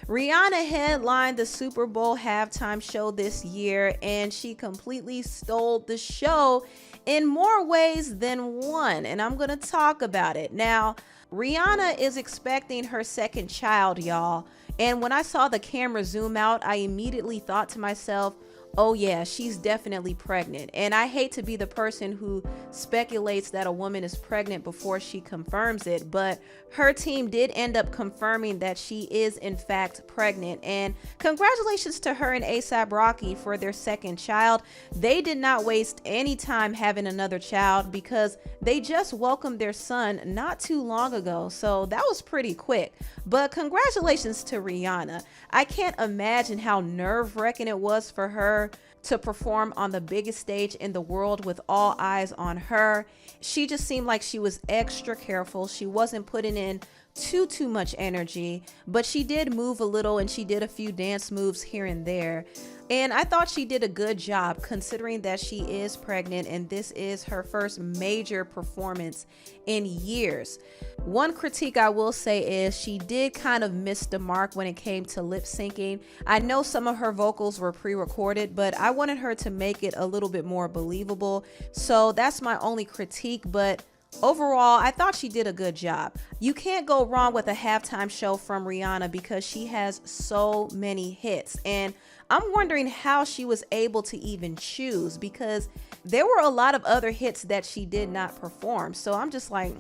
Rihanna headlined the Super Bowl halftime show this year, and she completely stole the show in more ways than one, and I'm gonna talk about it. Now, Rihanna is expecting her second child, y'all, and when I saw the camera zoom out, I immediately thought to myself, oh yeah, she's definitely pregnant. And I hate to be the person who speculates that a woman is pregnant before she confirms it, but her team did end up confirming that she is in fact pregnant. And congratulations to her and A$AP Rocky for their second child. They did not waste any time having another child because they just welcomed their son not too long ago. So that was pretty quick. But congratulations to Rihanna. I can't imagine how nerve-wracking it was for her to perform on the biggest stage in the world with all eyes on her. She just seemed like she was extra careful. She wasn't putting in too much energy, but she did move a little and she did a few dance moves here and there. And I thought she did a good job considering that she is pregnant and this is her first major performance in years. One critique I will say is she did kind of miss the mark when it came to lip syncing. I know some of her vocals were pre-recorded, but I wanted her to make it a little bit more believable. So that's my only critique, but overall, I thought she did a good job. You can't go wrong with a halftime show from Rihanna because she has so many hits. And I'm wondering how she was able to even choose because there were a lot of other hits that she did not perform. So I'm just like,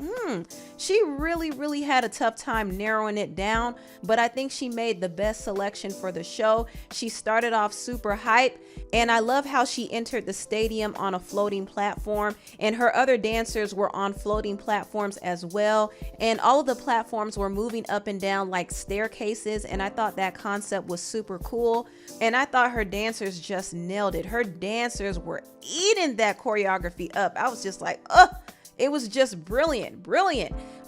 she really had a tough time narrowing it down, but I think she made the best selection for the show. She started off super hype, and I love how she entered the stadium on a floating platform, and her other dancers were on floating platforms as well, and all of the platforms were moving up and down like staircases, and I thought that concept was super cool. And I thought her dancers just nailed it. Her dancers were eating that choreography up. I was just like, it was just brilliant.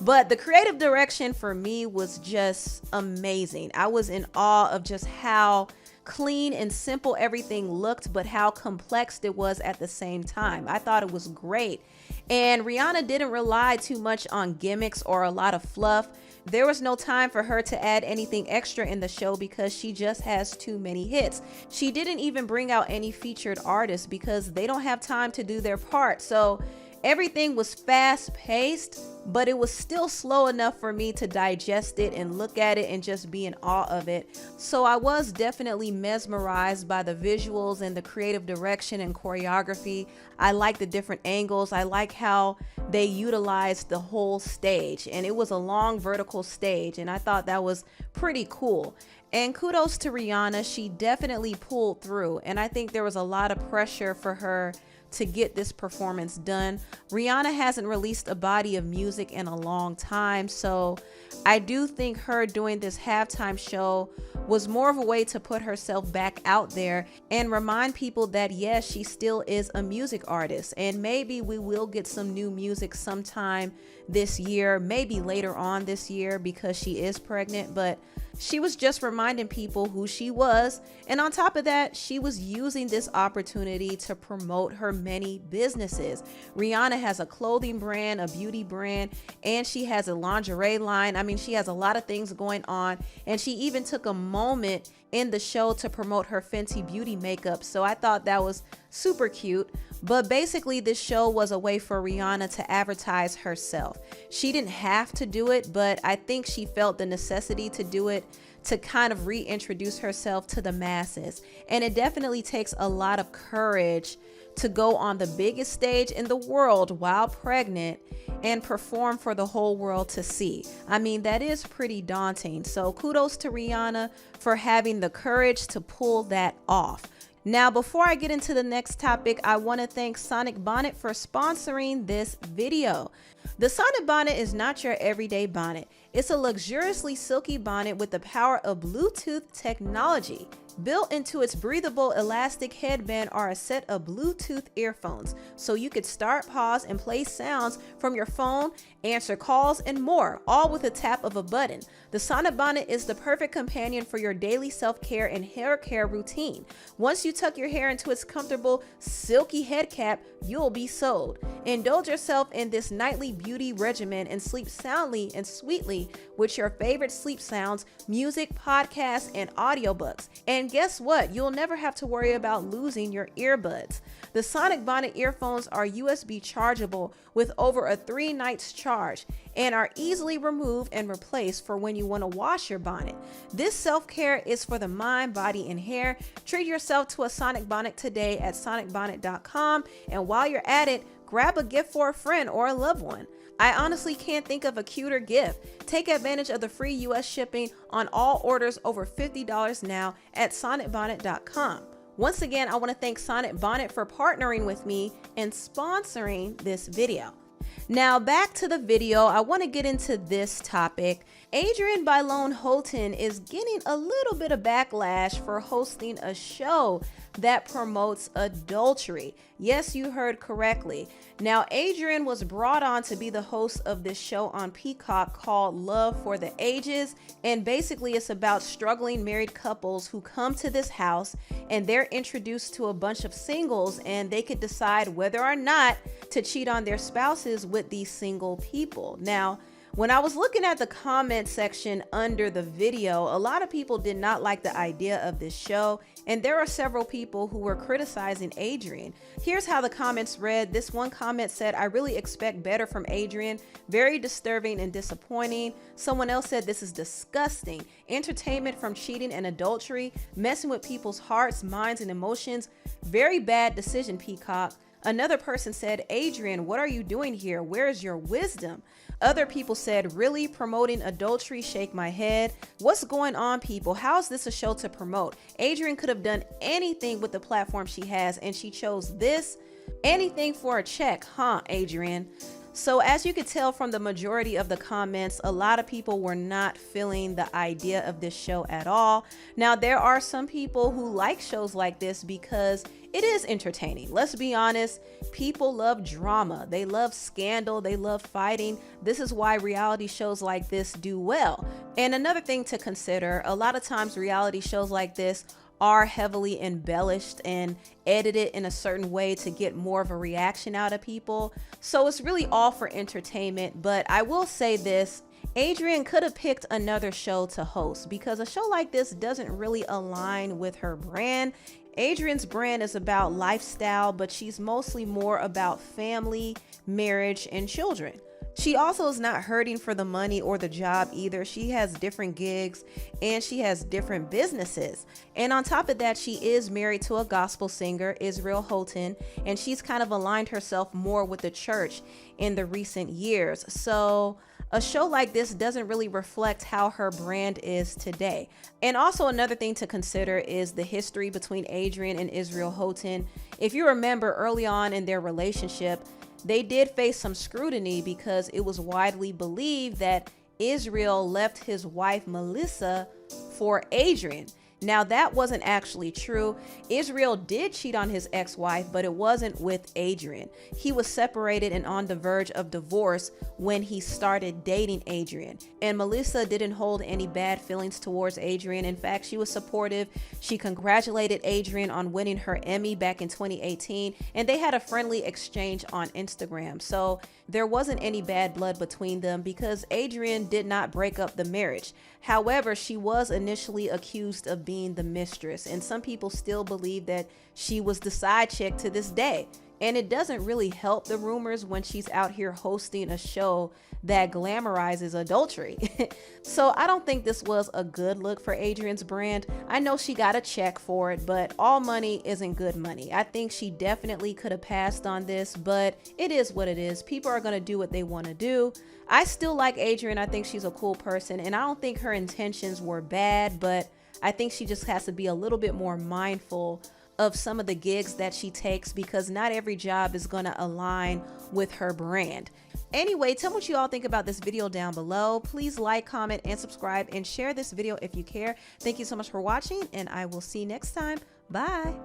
But the creative direction for me was just amazing. I was in awe of just how clean and simple everything looked, but how complex it was at the same time. I thought it was great. And Rihanna didn't rely too much on gimmicks or a lot of fluff. There was no time for her to add anything extra in the show because she just has too many hits. She didn't even bring out any featured artists because they don't have time to do their part. So everything was fast paced, but it was still slow enough for me to digest it and look at it and just be in awe of it. So I was definitely mesmerized by the visuals and the creative direction and choreography. I like the different angles. I like how they utilized the whole stage, and it was a long vertical stage, and I thought that was pretty cool. And kudos to Rihanna. She definitely pulled through, and I think there was a lot of pressure for her to get this performance done. Rihanna hasn't released a body of music in a long time, so I do think her doing this halftime show was more of a way to put herself back out there and remind people that yes, she still is a music artist, and maybe we will get some new music sometime this year, maybe later on this year because she is pregnant, but she was just reminding people who she was. And on top of that, she was using this opportunity to promote her many businesses. Rihanna has a clothing brand, a beauty brand, and she has a lingerie line. I mean, she has a lot of things going on. And she even took a moment in the show to promote her Fenty Beauty makeup. So I thought that was super cute. But basically, this show was a way for Rihanna to advertise herself. She didn't have to do it, but I think she felt the necessity to do it to kind of reintroduce herself to the masses. And it definitely takes a lot of courage to go on the biggest stage in the world while pregnant and perform for the whole world to see. I mean, that is pretty daunting. So kudos to Rihanna for having the courage to pull that off. Now, before I get into the next topic, I want to thank Sonic Bonnet for sponsoring this video. The Sonic Bonnet is not your everyday bonnet. It's a luxuriously silky bonnet with the power of Bluetooth technology. Built into its breathable elastic headband are a set of Bluetooth earphones, so you could start, pause, and play sounds from your phone, answer calls, and more, all with a tap of a button. The Sonic Bonnet is the perfect companion for your daily self-care and hair care routine. Once you tuck your hair into its comfortable, silky head cap, you'll be sold. Indulge yourself in this nightly daily beauty regimen and sleep soundly and sweetly with your favorite sleep sounds, music, podcasts, and audiobooks. And guess what? You'll never have to worry about losing your earbuds. The Sonic Bonnet earphones are USB chargeable with over a 3 nights charge and are easily removed and replaced for when you want to wash your bonnet. This self-care is for the mind, body, and hair. Treat yourself to a Sonic Bonnet today at sonicbonnet.com, and while you're at it, grab a gift for a friend or a loved one. I honestly can't think of a cuter gift. Take advantage of the free US shipping on all orders over $50 now at sonicbonnet.com. Once again, I want to thank Sonic Bonnet for partnering with me and sponsoring this video. Now back to the video, I want to get into this topic. Adrienne Bailon Houghton is getting a little bit of backlash for hosting a show that promotes adultery. Yes, you heard correctly. Now, Adrienne was brought on to be the host of this show on Peacock called Love for the Ages, and basically it's about struggling married couples who come to this house and they're introduced to a bunch of singles, and they could decide whether or not to cheat on their spouses with these single people. Now, when I was looking at the comment section under the video, a lot of people did not like the idea of this show, and there are several people who were criticizing Adrienne. Here's how the comments read. This one comment said, "I really expect better from Adrienne. Very disturbing and disappointing." Someone else said, "This is disgusting. Entertainment from cheating and adultery, messing with people's hearts, minds, and emotions. Very bad decision, Peacock." Another person said, "Adrienne, what are you doing here? Where is your wisdom?" Other people said, "Really promoting adultery? Shake my head. What's going on, people? How is this a show to promote? Adrienne could have done anything with the platform she has, and she chose this. Anything for a check, huh, Adrienne?" So as you could tell from the majority of the comments, a lot of people were not feeling the idea of this show at all. Now, there are some people who like shows like this because it is entertaining. Let's be honest, people love drama. They love scandal. They love fighting. This is why reality shows like this do well. And another thing to consider, a lot of times reality shows like this are heavily embellished and edited in a certain way to get more of a reaction out of people. So it's really all for entertainment. But I will say this, Adrienne could have picked another show to host because a show like this doesn't really align with her brand. Adrienne's brand is about lifestyle, but she's mostly more about family, marriage, and children. She also is not hurting for the money or the job either. She has different gigs and she has different businesses. And on top of that, she is married to a gospel singer, Israel Houghton, and she's kind of aligned herself more with the church in the recent years. So a show like this doesn't really reflect how her brand is today. And also another thing to consider is the history between Adrienne and Israel Houghton. If you remember early on in their relationship, they did face some scrutiny because it was widely believed that Israel left his wife Melissa for Adrienne. Now, that wasn't actually true. Israel did cheat on his ex-wife, but it wasn't with Adrienne. He was separated and on the verge of divorce when he started dating Adrienne. And Melissa didn't hold any bad feelings towards Adrienne. In fact, she was supportive. She congratulated Adrienne on winning her Emmy back in 2018, and they had a friendly exchange on Instagram. So there wasn't any bad blood between them because Adrienne did not break up the marriage. However, she was initially accused of being the mistress, and some people still believe that she was the side chick to this day. And it doesn't really help the rumors when she's out here hosting a show that glamorizes adultery. So I don't think this was a good look for Adrienne's brand. I know she got a check for it, but all money isn't good money. I think she definitely could have passed on this, but it is what it is. People are going to do what they want to do. I still like Adrienne. I think she's a cool person, and I don't think her intentions were bad, but I think she just has to be a little bit more mindful of some of the gigs that she takes because not every job is going to align with her brand. Anyway, tell me what you all think about this video down below. Please like, comment, and subscribe, and share this video if you care. Thank you so much for watching, and I will see you next time. Bye.